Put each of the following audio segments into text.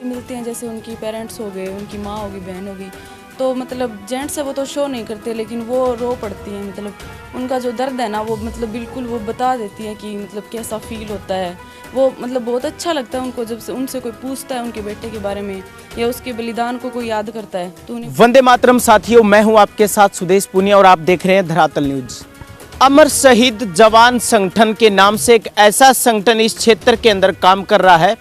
मिलते हैं, जैसे उनकी पेरेंट्स हो गए, उनकी माँ होगी, बहन होगी, तो मतलब जेंट्स है वो तो शो नहीं करते, लेकिन वो रो पड़ती हैं। मतलब उनका जो दर्द है ना वो मतलब बिल्कुल वो बता देती है कि मतलब कैसा फील होता है। वो मतलब बहुत अच्छा लगता है उनको जब से उनसे कोई पूछता है उनके बेटे के बारे में या उसके बलिदान को कोई याद करता है तो उन्हें। वंदे मातरम साथियों, मैं हूं आपके साथ सुदेश पुनिया और आप देख रहे हैं धरातल न्यूज। अमर शहीद जवान संगठन के नाम से एक ऐसा संगठन इस क्षेत्र के अंदर काम कर रहा है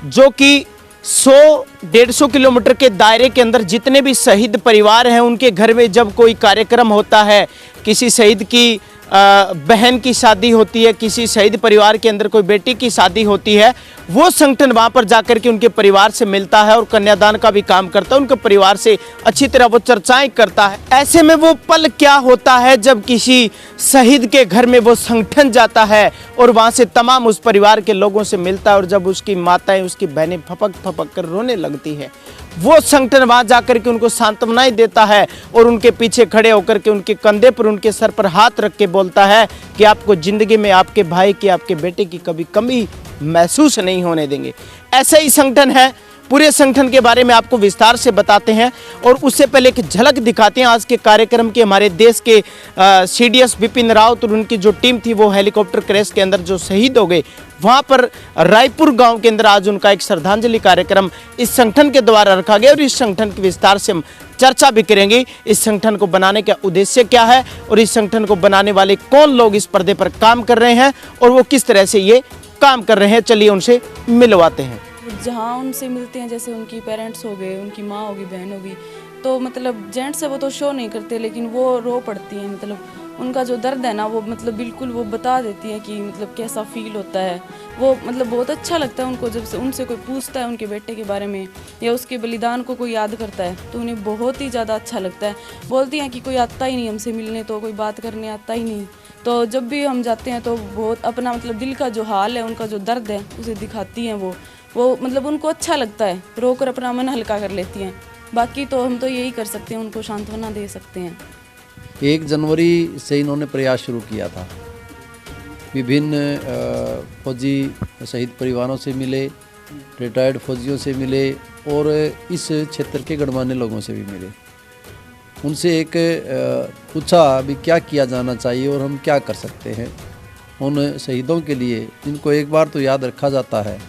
जो कि 100-150 किलोमीटर के दायरे के अंदर जितने भी शहीद परिवार हैं उनके घर में जब कोई कार्यक्रम होता है, किसी शहीद की बहन की शादी होती है, किसी शहीद परिवार के अंदर कोई बेटी की शादी होती है, वो संगठन वहां पर जाकर के उनके परिवार से मिलता है और कन्यादान का भी काम करता है, उनके परिवार से अच्छी तरह वो चर्चाएं करता है। ऐसे में वो पल क्या होता है जब किसी शहीद के घर में वो संगठन जाता है और वहां से तमाम उस परिवार के लोगों से मिलता है और जब उसकी माताएं, उसकी बहनें फपक फपक कर रोने लगती है, वो संगठन वहां जाकर के उनको सांत्वनाएं देता है और उनके पीछे खड़े होकर के उनके कंधे पर, उनके सर पर हाथ रख के बोलता है कि आपको जिंदगी में आपके भाई की, आपके बेटे की कभी कमी महसूस नहीं होने देंगे। ऐसा ही संगठन है। पूरे संगठन के बारे में आपको विस्तार से बताते हैं और उससे पहले एक झलक दिखाते हैं आज के कार्यक्रम की। हमारे देश के सीडीएस बिपिन रावत और उनकी जो टीम थी वो हेलीकॉप्टर क्रैश के अंदर जो शहीद हो गए, वहां पर रायपुर गांव के अंदर आज उनका एक श्रद्धांजलि कार्यक्रम इस संगठन के द्वारा रखा गया और इस संगठन की विस्तार से हम चर्चा भी करेंगे। इस संगठन को बनाने का उद्देश्य क्या है और इस संगठन को बनाने वाले कौन लोग इस पर्दे पर काम कर रहे हैं और वो किस तरह से ये काम कर रहे हैं, चलिए उनसे मिलवाते हैं। जहाँ उनसे मिलते हैं, जैसे उनकी पेरेंट्स हो गए, उनकी माँ होगी, बहन होगी, तो मतलब जेंट्स है वो तो शो नहीं करते, लेकिन वो रो पड़ती हैं। मतलब उनका जो दर्द है ना वो मतलब बिल्कुल वो बता देती है कि मतलब कैसा फील होता है। वो मतलब बहुत अच्छा लगता है उनको जब से उनसे कोई पूछता है उनके बेटे के बारे में या उसके बलिदान को कोई याद करता है तो उन्हें बहुत ही ज़्यादा अच्छा लगता है। बोलती हैं कि कोई आता ही नहीं हमसे मिलने, तो कोई बात करने आता ही नहीं। तो जब भी हम जाते हैं तो बहुत अपना मतलब दिल का जो हाल है, उनका जो दर्द है उसे दिखाती हैं। वो मतलब उनको अच्छा लगता है, रोकर अपना मन हल्का कर लेती हैं। बाकी तो हम तो यही कर सकते हैं, उनको सांत्वना दे सकते हैं। 1 जनवरी से इन्होंने प्रयास शुरू किया था। विभिन्न फौजी शहीद परिवारों से मिले, रिटायर्ड फौजियों से मिले और इस क्षेत्र के गणमान्य लोगों से भी मिले। उनसे एक पूछा भी क्या किया जाना चाहिए और हम क्या कर सकते हैं उन शहीदों के लिए जिनको एक बार तो याद रखा जाता है,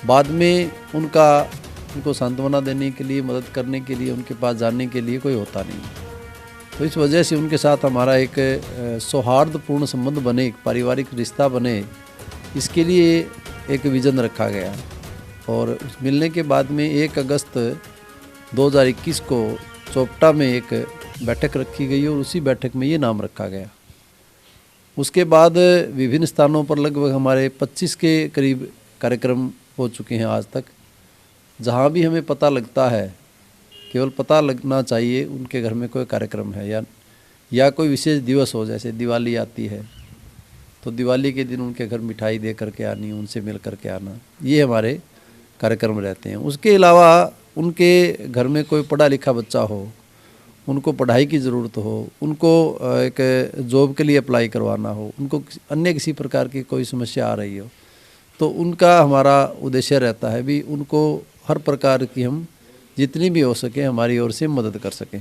बाद में उनको सांत्वना देने के लिए, मदद करने के लिए, उनके पास जाने के लिए कोई होता नहीं। तो इस वजह से उनके साथ हमारा एक सौहार्दपूर्ण संबंध बने, एक पारिवारिक रिश्ता बने, इसके लिए एक विज़न रखा गया। और उस मिलने के बाद में 1 अगस्त 2021 को चोपटा में एक बैठक रखी गई और उसी बैठक में ये नाम रखा गया। उसके बाद विभिन्न स्थानों पर लगभग हमारे 25 के करीब कार्यक्रम हो चुके हैं आज तक। जहाँ भी हमें पता लगता है, केवल पता लगना चाहिए उनके घर में कोई कार्यक्रम है या कोई विशेष दिवस हो, जैसे दिवाली आती है तो दिवाली के दिन उनके घर मिठाई दे करके आनी, उनसे मिल करके आना, ये हमारे कार्यक्रम रहते हैं। उसके अलावा उनके घर में कोई पढ़ा लिखा बच्चा हो, उनको पढ़ाई की ज़रूरत हो, उनको एक जॉब के लिए अप्लाई करवाना हो, उनको अन्य किसी प्रकार की कोई समस्या आ रही हो, तो उनका हमारा उद्देश्य रहता है भी उनको हर प्रकार की हम जितनी भी हो सके हमारी ओर से मदद कर सकें।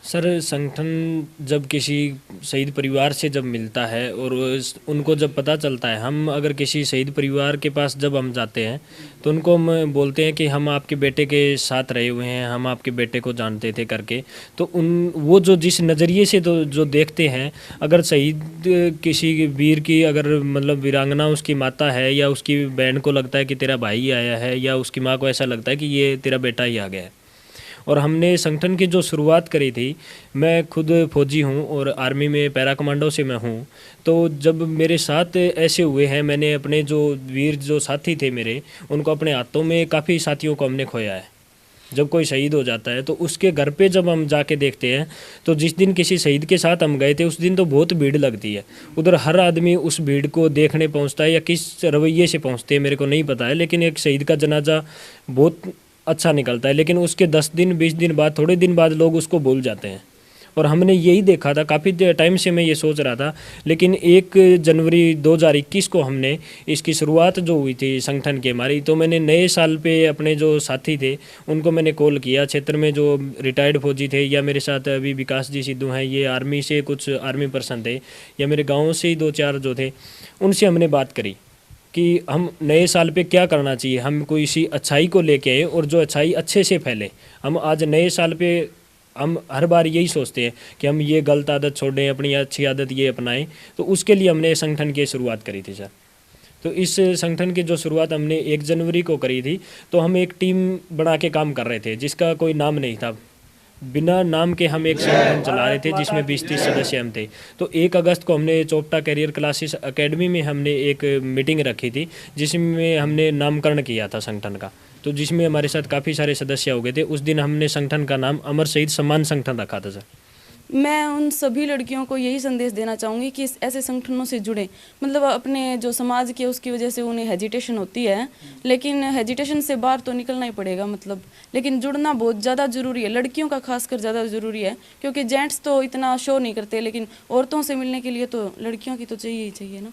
सर, संगठन जब किसी शहीद परिवार से जब मिलता है और उनको जब पता चलता है, हम अगर किसी शहीद परिवार के पास जब हम जाते हैं तो उनको हम बोलते हैं कि हम आपके बेटे के साथ रहे हुए हैं, हम आपके बेटे को जानते थे करके, तो वो जो जिस नज़रिए से तो जो देखते हैं, अगर शहीद किसी वीर की अगर मतलब वीरांगना उसकी माता है या उसकी बहन को लगता है कि तेरा भाई आया है, या उसकी माँ को ऐसा लगता है कि ये तेरा बेटा ही आ गया है। और हमने संगठन की जो शुरुआत करी थी, मैं खुद फौजी हूँ और आर्मी में पैरा कमांडो से मैं हूँ, तो जब मेरे साथ ऐसे हुए हैं, मैंने अपने जो वीर जो साथी थे मेरे, उनको अपने हाथों में काफ़ी साथियों को हमने खोया है। जब कोई शहीद हो जाता है तो उसके घर पे जब हम जाके देखते हैं, तो जिस दिन किसी शहीद के साथ हम गए थे उस दिन तो बहुत भीड़ लगती है। उधर हर आदमी उस भीड़ को देखने पहुँचता है या किस रवैये से पहुँचते हैं मेरे को नहीं पता है, लेकिन एक शहीद का जनाजा बहुत अच्छा निकलता है। लेकिन उसके 10 दिन 20 दिन बाद, थोड़े दिन बाद लोग उसको भूल जाते हैं और हमने यही देखा था, काफ़ी टाइम से मैं ये सोच रहा था, लेकिन 1 जनवरी 2021 को हमने इसकी शुरुआत जो हुई थी संगठन की हमारी, तो मैंने नए साल पे अपने जो साथी थे उनको मैंने कॉल किया, क्षेत्र में जो रिटायर्ड फौजी थे या मेरे साथ अभी विकास जी सिद्धू हैं, ये आर्मी से कुछ आर्मी पर्सन थे, या मेरे गाँव से ही 2-4 जो थे, उनसे हमने बात करी कि हम नए साल पे क्या करना चाहिए, हम कोई सी अच्छाई को लेके आए और जो अच्छाई अच्छे से फैले। हम आज नए साल पे हम हर बार यही सोचते हैं कि हम ये गलत आदत छोड़ें, अपनी अच्छी आदत ये अपनाएं, तो उसके लिए हमने संगठन की शुरुआत करी थी सर। तो इस संगठन की जो शुरुआत हमने 1 जनवरी को करी थी, तो हम एक टीम बना के काम कर रहे थे जिसका कोई नाम नहीं था, बिना नाम के हम एक संगठन चला रहे थे जिसमें 20-30 सदस्य हम थे। तो 1 अगस्त को हमने चोपटा कैरियर क्लासेस एकेडमी में हमने एक मीटिंग रखी थी जिसमें हमने नामकरण किया था संगठन का, तो जिसमें हमारे साथ काफ़ी सारे सदस्य हो गए थे। उस दिन हमने संगठन का नाम अमर शहीद सम्मान संगठन रखा था सर। मैं उन सभी लड़कियों को यही संदेश देना चाहूँगी कि ऐसे संगठनों से जुड़े, मतलब अपने जो समाज के उसकी वजह से उन्हें हेजिटेशन होती है, लेकिन हेजिटेशन से बाहर तो निकलना ही पड़ेगा, मतलब लेकिन जुड़ना बहुत ज़्यादा ज़रूरी है, लड़कियों का खासकर ज़्यादा ज़रूरी है, क्योंकि जेंट्स तो इतना शो नहीं करते, लेकिन औरतों से मिलने के लिए तो लड़कियों की तो चाहिए ही चाहिए ना।